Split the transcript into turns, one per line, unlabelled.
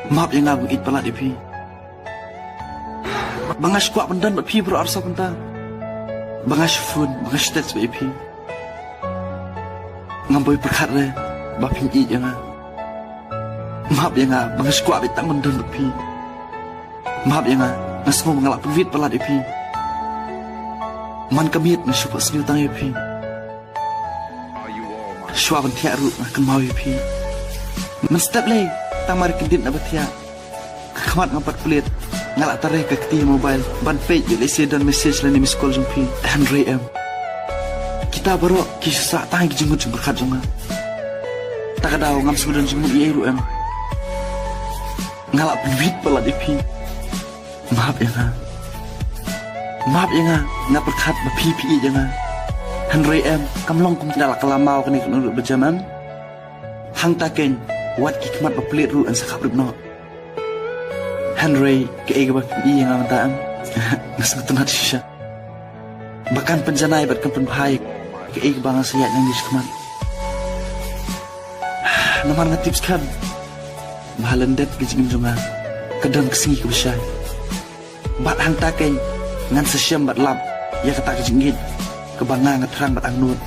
Maaf yang ngabung it pala dipi. Bangas kuat pendan bat pi bro arsa penta. Bangas phone, bangas text ba ipi. Ngamboy perkhat re, bapin i yang. Maaf yang bangas kuat bitang pendan bat pi. Maaf yang ngasmo mengalak penvit pala dipi. Man kamit na supa snyu tang ipi. Shwa ban tiak ru kan mau ipi. Man step le tang mari kedit na batia. Kamat ngapat kulit. Ngalak tarik ke keti mobile ban page lesi dan message la ni miss call jumpi 100 am. Kita baru kisah tang jenggut berkat jonga. Tak ada ngam sudan jenggut ye ru am. Ngalak penvit pala dipi. Maaf ya nga. Maaf ya nga, nga perkat berpipi jangan. 100 am kamlong kum dalak kelamau kini kenurut berjaman. Hang taken wat kikmat berpelit ru an sakap ribno. Henry ke ega berpipi yang amataan. Ngasang tunat sisya. Bahkan penjanai berkan penbahaya ke ega bangang sayat yang diskmat. Namar nga tips kan. Mahalandet gijingin jonga. Kadang kesingi kebesyai. Bat hang taken ngan sesyam bat lap ya kata kejingit kebangang ngeterang bat angnut